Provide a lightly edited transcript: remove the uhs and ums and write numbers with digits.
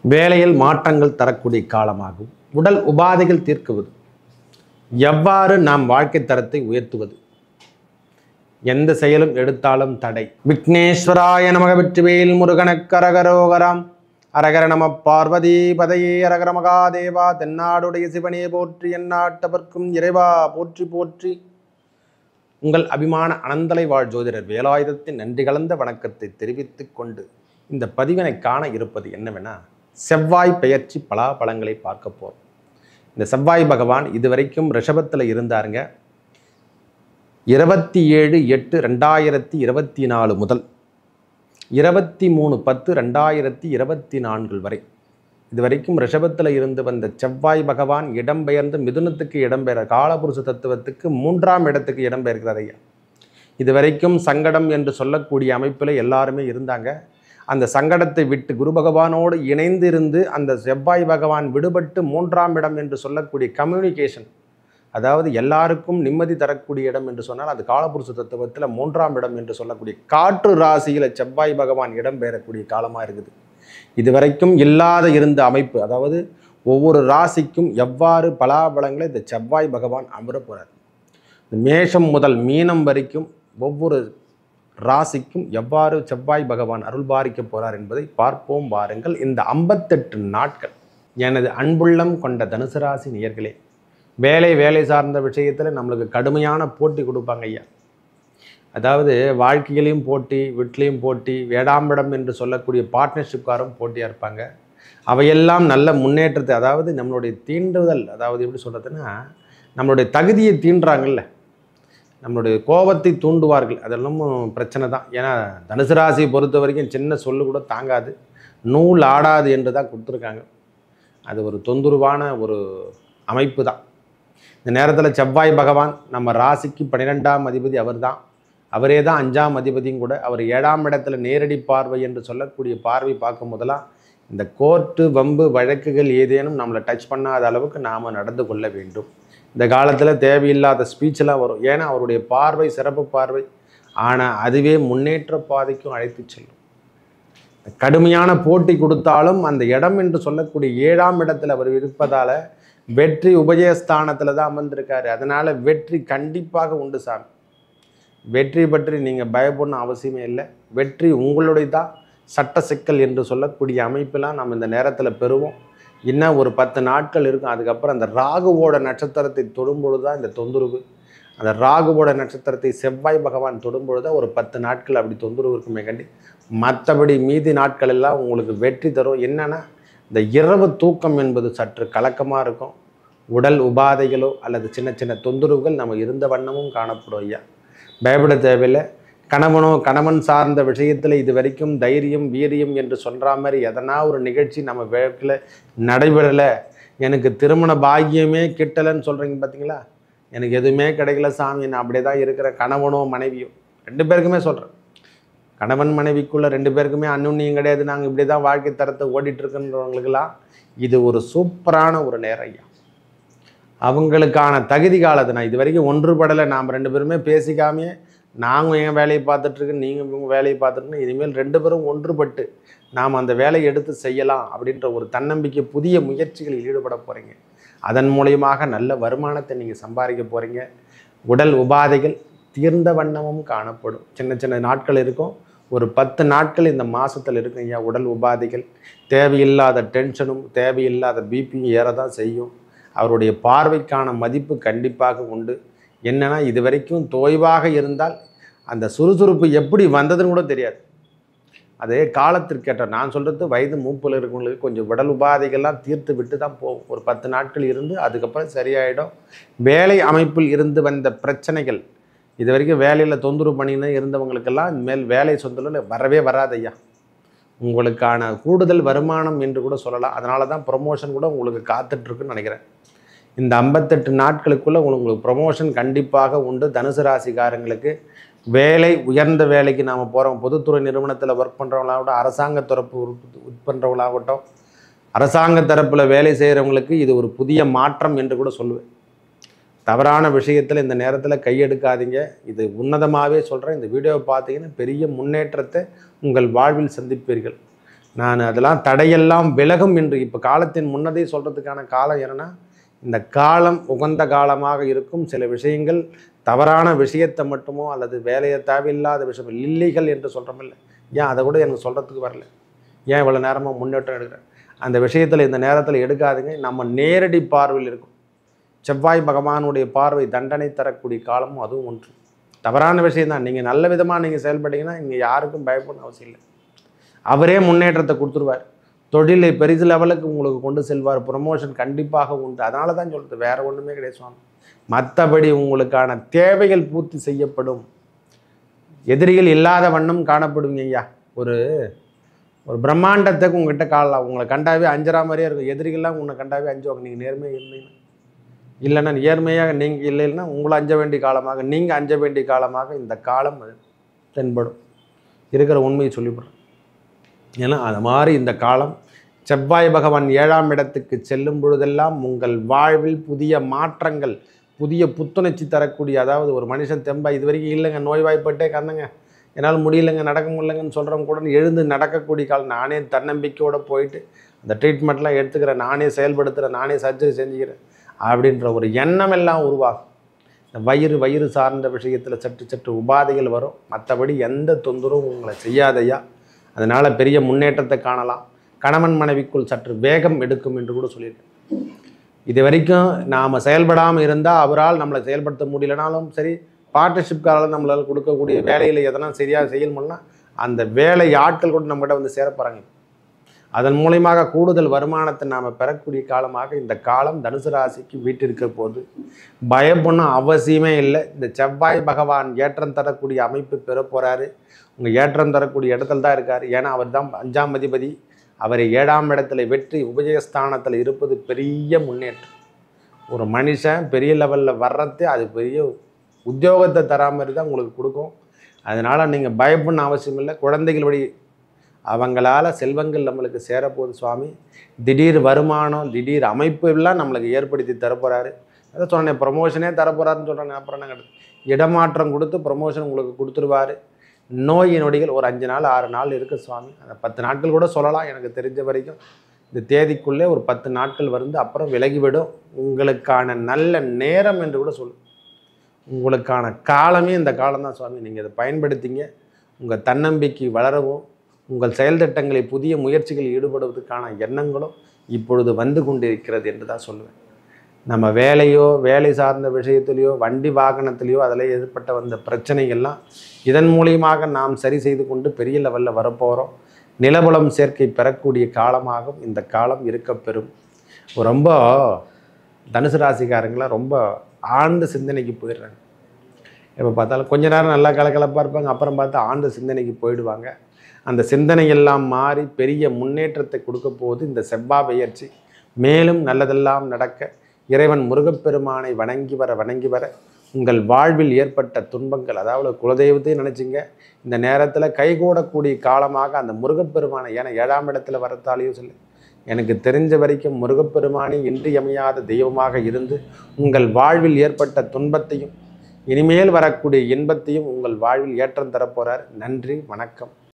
வேலையில் மாற்றங்கள் தரக்கூடிய காலமாகும். உடல் உபாதைகள் தீர்க்குவது, எவ்வாறு நாம் வாழ்க்கை தரத்தை உயர்த்துவது, எந்த செயலும் எடுத்தாலும் தடை. விக்னேஸ்வராய நமக. வெற்றிவேல் முருகனுக்கு அரகரோகராம். அரகர நம பார்வதி பதையே. அரகர மகாதேவா. தென்னாடுடைய சிவனே போற்றி, எந்நாட்டவர்க்கும் இறைவா போற்றி போற்றி. உங்கள் அபிமான அனந்தலை வாழ் ஜோதிடர் வேலாயுதத்தின் நன்றி கலந்த வணக்கத்தை தெரிவித்துக் கொண்டு இந்த பதிவினை காண இருப்பது என்னவென்னா, செவ்வாய் பெயர்ச்சி பலாபலங்களை பார்க்க போகிறோம். இந்த செவ்வாய் பகவான் இதுவரைக்கும் ரிஷபத்தில் இருந்தாருங்க. 27/8/2024 முதல் 23/10/2024 வரை இதுவரைக்கும் ரிஷபத்தில் இருந்து வந்த செவ்வாய் பகவான் இடம்பெயர்ந்து மிதுனத்துக்கு இடம்பெயர் காலபுருஷ தத்துவத்துக்கு 3ஆம் இடத்துக்கு இடம்பெயர்கிறார் ஐயா. இதுவரைக்கும் சங்கடம் என்று சொல்லக்கூடிய அமைப்பில் எல்லாருமே இருந்தாங்க. அந்த சங்கடத்தை விட்டு குரு பகவானோடு இணைந்திருந்து அந்த செவ்வாய் பகவான் விடுபட்டு 3ஆம் இடம் என்று சொல்லக்கூடிய கம்யூனிகேஷன், அதாவது எல்லாருக்கும் நிம்மதி தரக்கூடிய இடம் என்று சொன்னால் அது காலபுருஷ தத்துவத்தில் 3ஆம் இடம் என்று சொல்லக்கூடிய காற்று ராசியில் செவ்வாய் பகவான் இடம்பெயரக்கூடிய காலமாக இருக்குது. இதுவரைக்கும் இல்லாத இருந்த அமைப்பு, அதாவது ஒவ்வொரு ராசிக்கும் எவ்வாறு பலாபலங்களை இந்த செவ்வாய் பகவான் அமர போகிறார். மேஷம் முதல் மீனம் வரைக்கும் ஒவ்வொரு ராசிக்கும் எவ்வாறு செவ்வாய் பகவான் அருள்பாரிக்க போகிறார் என்பதை பார்ப்போம் வாருங்கள். இந்த 58 நாட்கள் எனது அன்புள்ளம் கொண்ட தனுசு ராசி நேயர்களே, வேலை சார்ந்த விஷயத்தில் நம்மளுக்கு கடுமையான போட்டி கொடுப்பாங்க ஐயா. அதாவது வாழ்க்கையிலையும் போட்டி, வீட்டிலையும் போட்டி, வேடாம்பிடம் என்று சொல்லக்கூடிய பார்ட்னர்ஷிப்காரும் போட்டியாக இருப்பாங்க. அவையெல்லாம் நல்ல முன்னேற்றத்தை, அதாவது நம்மளுடைய தீண்டுதல், அதாவது எப்படி சொல்கிறதுன்னா நம்மளுடைய தகுதியை தீண்டுறாங்கல்ல, நம்மளுடைய கோபத்தை தூண்டுவார்கள். அதெல்லாம் பிரச்சனை தான். ஏன்னா தனுசு ராசியை பொறுத்த வரைக்கும் சின்ன சொல்லு கூட தாங்காது, நூல் ஆடாது என்று தான் கொடுத்துருக்காங்க. அது ஒரு தொந்தரவான ஒரு அமைப்பு தான். இந்த நேரத்தில் செவ்வாய் பகவான் நம்ம ராசிக்கு 12ஆம் அதிபதி அவர் தான். அவரே தான் 5ஆம் அதிபதியும் கூட. அவர் 7ஆம் இடத்துல நேரடி பார்வை என்று சொல்லக்கூடிய பார்வை பார்க்கும் போதெல்லாம் இந்த கோர்ட்டு வம்பு வழக்குகள் ஏதேனும் நம்மளை டச் பண்ணாத அளவுக்கு நாம் நடந்து கொள்ள வேண்டும். இந்த காலத்தில் தேவையில்லாத ஸ்பீச்செல்லாம் வரும். ஏன்னா அவருடைய பார்வை சிறப்பு பார்வை, ஆனால் அதுவே முன்னேற்ற பாதைக்கும் அழைத்து செல்லும். கடுமையான போட்டி கொடுத்தாலும் அந்த இடம் என்று சொல்லக்கூடிய 7ஆம் இடத்துல அவர் இருப்பதால் வெற்றி உபஜயஸ்தானத்தில் தான் அமர்ந்திருக்காரு. அதனால் வெற்றி கண்டிப்பாக உண்டு சாமி. வெற்றி பற்றி நீங்கள் பயப்படணும் அவசியமே இல்லை. வெற்றி உங்களுடைய தான். சட்ட சிக்கல் என்று சொல்லக்கூடிய அமைப்பெல்லாம் நம்ம இந்த நேரத்தில் பெறுவோம். இன்னும் ஒரு 10 நாட்கள் இருக்கும். அதுக்கப்புறம் அந்த ராகுவோட நட்சத்திரத்தை தொடும்பொழுது தான் இந்த தொந்தரவு. அந்த ராகுவோட நட்சத்திரத்தை செவ்வாய் பகவான் தொடும்பொழுது தான் ஒரு 10 நாட்கள் அப்படி தொந்தரவு இருக்குமே கண்டி. மற்றபடி மீதி நாட்கள் எல்லாம் உங்களுக்கு வெற்றி தரும். என்னென்னா இந்த இரவு தூக்கம் என்பது சற்று கலக்கமாக இருக்கும். உடல் உபாதைகளோ அல்லது சின்ன சின்ன தொந்தரவுகள் நம்ம இருந்த வண்ணமும் காணப்படும் ஐயா. பயப்பட தேவையில்லை. கணவன் சார்ந்த விஷயத்தில் இது வரைக்கும் தைரியம் வீரியம் என்று சொல்கிற மாதிரி எதனா ஒரு நிகழ்ச்சி நம்ம வாழ்க்கையில் நடைபெறலை, எனக்கு திருமண பாக்கியமே கிட்டலைன்னு சொல்கிறீங்க பார்த்தீங்களா, எனக்கு எதுவுமே கிடைக்கல சாமி, நான் அப்படியே தான் இருக்கிறேன். கணவனோ மனைவியோ 2 பேருக்குமே சொல்கிறேன். கணவன் மனைவிக்குள்ளே 2 பேருக்குமே அன்னுண்ணியும் கிடையாது, நாங்கள் இப்படி தான் வாழ்க்கை தரத்தை ஓடிட்டுருக்குன்றவங்களுக்கெல்லாம் இது ஒரு சூப்பரான ஒரு நேரம் ஐயா. அவங்களுக்கான தகுதி காலத்தை நான் இது வரைக்கும் ஒன்றுபடலை. நாம் 2 பேருமே பேசிக்காமே நாங்கள் என் வேலையை பார்த்துட்ருக்கேன், நீங்கள் உங்கள் வேலையை பார்த்துட்டுன்னு இனிமேல் 2 பேரும் ஒன்றுபட்டு நாம் அந்த வேலையை எடுத்து செய்யலாம் அப்படின்ற ஒரு தன்னம்பிக்கை, புதிய முயற்சிகளில் ஈடுபட போகிறீங்க. அதன் மூலியமாக நல்ல வருமானத்தை நீங்கள் சம்பாதிக்க போகிறீங்க. உடல் உபாதைகள் தீர்ந்த வண்ணமும் காணப்படும். சின்ன சின்ன நாட்கள் இருக்கும். ஒரு 10 நாட்கள் இந்த மாதத்தில் இருக்கும் ஐயா. உடல் உபாதைகள், தேவையில்லாத டென்ஷனும் தேவையில்லாத பிபியும் ஏறதான் செய்யும். அவருடைய பார்வைக்கான மதிப்பு கண்டிப்பாக உண்டு. என்னென்னா இது வரைக்கும் தோய்வாக இருந்தால் அந்த சுறுசுறுப்பு எப்படி வந்ததுன்னு கூட தெரியாது. அதே காலத்திற்கேற்ற, நான் சொல்கிறது வயது மூப்பில் இருக்கவங்களுக்கு கொஞ்சம் உடல் உபாதைகள்லாம் தீர்த்து விட்டு தான் போகும். ஒரு 10 நாட்கள் இருந்து அதுக்கப்புறம் சரியாயிடும். வேலை அமைப்பில் இருந்து வந்த பிரச்சனைகள், இது வரைக்கும் வேலையில் தொந்தரவு பண்ணின்னு இருந்தவங்களுக்கெல்லாம் இனிமேல் வேலை சொந்தல வரவே வராது ஐயா. உங்களுக்கான கூடுதல் வருமானம் என்று கூட சொல்லலாம். அதனால தான் ப்ரொமோஷன் கூட உங்களுக்கு காத்துட்ருக்குன்னு நினைக்கிறேன். இந்த 58 நாட்களுக்குள்ளே உங்களுக்கு ப்ரொமோஷன் கண்டிப்பாக உண்டு. தனுசு ராசிக்காரங்களுக்கு வேலை, உயர்ந்த வேலைக்கு நாம் போகிறோம். பொதுத்துறை நிறுவனத்தில் ஒர்க் பண்ணுறவங்களாகட்டும், அரசாங்க தரப்பு ஒர்க் பண்ணுறவங்களாகட்டும், அரசாங்க தரப்பில் வேலை செய்கிறவங்களுக்கு இது ஒரு புதிய மாற்றம் என்று கூட சொல்லுவேன். தவறான விஷயத்தில் இந்த நேரத்தில் கையெடுக்காதீங்க. இது உன்னதமாகவே சொல்கிறேன். இந்த வீடியோவை பார்த்தீங்கன்னா பெரிய முன்னேற்றத்தை உங்கள் வாழ்வில் சந்திப்பீர்கள். நான் அதெல்லாம் தடையெல்லாம் விலகும் என்று இப்போ காலத்தின் முன்னதே சொல்கிறதுக்கான காலம் என்னென்னா, இந்த காலம் உகந்த காலமாக இருக்கும். சில விஷயங்கள் தவறான விஷயத்தை மட்டுமோ அல்லது வேலையை தேவையில்லாத விஷயம் இல்லைகள் என்று சொல்கிறோமில்ல, ஏன் அதை கூட எனக்கு சொல்கிறதுக்கு வரல, ஏன் இவ்வளோ நேரமாக முன்னேற்றம் எடுக்கிறேன், அந்த விஷயத்தில் இந்த நேரத்தில் எடுக்காதுங்க. நம்ம நேரடி பார்வையில் இருக்கும். செவ்வாய் பகவானுடைய பார்வை தண்டனை தரக்கூடிய காலமும் அதுவும் ஒன்று. தவறான விஷயம்தான். நீங்கள் நல்ல விதமாக நீங்கள் செயல்பட்டீங்கன்னா இங்கே யாருக்கும் பயப்படணும் அவசியம் இல்லை. அவரே முன்னேற்றத்தை கொடுத்துருவார். தொழிலை பெரிது லெவலுக்கு உங்களுக்கு கொண்டு செல்வார். ப்ரொமோஷன் கண்டிப்பாக உண்டு. அதனால தான் சொல்கிறது, வேறு ஒன்றுமே கிடையாது சுவாமி. மற்றபடி உங்களுக்கான தேவைகள் பூர்த்தி செய்யப்படும். எதிரிகள் இல்லாத வண்ணம் காணப்படுவீங்க ஐயா. ஒரு ஒரு பிரம்மாண்டத்துக்கு உங்கள்கிட்ட காணலாம். உங்களை கண்டாவே அஞ்சரா மாதிரியே இருக்கும். எதிரிகள்லாம் உன்னை கண்டாவே அஞ்சுவாங்க. நீங்கள் நேர்மையாக இருந்தீங்கன்னா, இல்லைன்னா ஏழ்மையாக நீங்கள் இல்லைன்னா உங்களை அஞ்ச வேண்டிய காலமாக, நீங்கள் அஞ்ச வேண்டிய காலமாக இந்த காலம் தென்படும். இருக்கிற உண்மையை சொல்லிவிடுறேன். ஏன்னா அது மாதிரி இந்த காலம் செவ்வாய் பகவான் 7ஆம் இடத்துக்கு செல்லும் பொழுதெல்லாம் உங்கள் வாழ்வில் புதிய மாற்றங்கள், புதிய புத்துணர்ச்சி தரக்கூடிய, அதாவது ஒரு மனுஷன் தெம்பா இது வரைக்கும் இல்லைங்க, நோய்வாய்ப்பட்டே கந்தங்க, என்னால் முடியலைங்க, நடக்க முடியலைங்கன்னு சொல்கிறவங்க கூட எழுந்து நடக்கக்கூடிய காலம். நானே தன்னம்பிக்கையோடு போயிட்டு அந்த ட்ரீட்மெண்ட்லாம் எடுத்துக்கிறேன், நானே செயல்படுத்துகிறேன், நானே சர்ஜரி செஞ்சுக்கிறேன் அப்படின்ற ஒரு எண்ணம் எல்லாம் உருவாகும். இந்த வயிறு சார்ந்த விஷயத்தில் சற்று உபாதைகள் வரும். மற்றபடி எந்த தொந்தரவும் உங்களை செய்யாதையா. அதனால் பெரிய முன்னேற்றத்தை காணலாம். கணவன் மனைவிக்குள் சற்று வேகம் எடுக்கும் என்று கூட சொல்லியிருக்கேன். இது வரைக்கும் நாம் செயல்படாமல் இருந்தால் அவரால் நம்மளை செயல்படுத்த முடியலனாலும் சரி, பார்ட்னர்ஷிப்காரால் நம்மளால் கொடுக்கக்கூடிய வேலையில் எதனா சரியாக செய்யணும்னா அந்த வேலை ஆட்கள் கூட நம்மகிட்ட வந்து சேரப்போகிறாங்க. அதன் மூலயமாக கூடுதல் வருமானத்தை நாம் பெறக்கூடிய காலமாக இந்த காலம் தனுசு ராசிக்கு வீட்டிருக்க போது பயப்படணும் அவசியமே இல்லை. இந்த செவ்வாய் பகவான் ஏற்றம் தரக்கூடிய அமைப்பு பெற போகிறாரு. உங்கள் ஏற்றம் தரக்கூடிய இடத்துல தான் இருக்கார். ஏன்னா அவர் தான் 5ஆம் அதிபதி. அவரை 7ஆம் இடத்துல வெற்றி உபஜயஸ்தானத்தில் இருப்பது பெரிய முன்னேற்றம். ஒரு மனுஷன் பெரிய லெவலில் வர்றது அது பெரிய உத்தியோகத்தை தரா மாதிரி தான் உங்களுக்கு கொடுக்கும். அதனால் நீங்கள் பயப்படணும் அவசியம் இல்லை. குழந்தைகள் வழி அவங்களால செல்வங்கள் நம்மளுக்கு சேரப்போகுது சுவாமி. திடீர் வருமானம், திடீர் அமைப்பு எல்லாம் நம்மளுக்கு ஏற்படுத்தி தரப்போகிறாரு. அதை சொன்னேன், ப்ரொமோஷனே தரப்போகிறாருன்னு சொல்கிறேன். அப்புறம் என்ன கிடையாது, இடமாற்றம் கொடுத்து ப்ரொமோஷன் உங்களுக்கு கொடுத்துருவார். நோய் நொடிகள் ஒரு 5 நாள் 6 நாள் இருக்குது சுவாமி. அந்த 10 நாட்கள் கூட சொல்லலாம். எனக்கு தெரிஞ்ச வரைக்கும் இந்த தேதிக்குள்ளே ஒரு 10 நாட்கள் வந்து அப்புறம் விலகிவிடும். உங்களுக்கான நல்ல நேரம் என்று கூட சொல்லும். உங்களுக்கான காலமே இந்த காலம்தான் சுவாமி. நீங்கள் இதை பயன்படுத்திங்க. உங்கள் தன்னம்பிக்கை வளரவும், உங்கள் செயல் திட்டங்களை புதிய முயற்சிகளில் ஈடுபடுவதற்கான எண்ணங்களும் இப்பொழுது வந்து கொண்டிருக்கிறது என்று தான் சொல்லுவேன். நம்ம வேலையோ, வேலை சார்ந்த விஷயத்திலையோ, வண்டி வாகனத்திலையோ அதில் ஏற்பட்ட வந்த பிரச்சனைகள்லாம் இதன் மூலியமாக நாம் சரி செய்து கொண்டு பெரிய லெவலில் வரப்போகிறோம். நிலபுலம் சேர்க்கை பெறக்கூடிய காலமாகவும் இந்த காலம் இருக்க பெறும். ரொம்ப தனுசு ராசிக்காரங்களாம் ரொம்ப ஆழ்ந்த சிந்தனைக்கு போயிடுறாங்க. எப்போ பார்த்தாலும் கொஞ்ச நேரம் நல்லா கலக்கலப்பாக இருப்பாங்க, அப்புறம் பார்த்தா ஆழ்ந்த சிந்தனைக்கு போயிடுவாங்க. அந்த சிந்தனையெல்லாம் மாறி பெரிய முன்னேற்றத்தை கொடுக்க போது இந்த செவ்வாய் பெயர்ச்சி. மேலும் நல்லதெல்லாம் நடக்க இறைவன் முருகப்பெருமானை வணங்கி வர உங்கள் வாழ்வில் ஏற்பட்ட துன்பங்கள், அதாவது குலதெய்வத்தையும் நினச்சிங்க, இந்த நேரத்தில் கைகூடக்கூடிய காலமாக அந்த முருகப்பெருமானை, ஏன்னா 7ஆம் இடத்துல வரத்தாலேயும் சொல்லு, எனக்கு தெரிஞ்ச வரைக்கும் முருகப்பெருமானை இன்றியமையாத தெய்வமாக இருந்து உங்கள் வாழ்வில் ஏற்பட்ட துன்பத்தையும் இனிமேல் வரக்கூடிய இன்பத்தையும் உங்கள் வாழ்வில் ஏற்றம் தரப்போகிறார். நன்றி, வணக்கம்.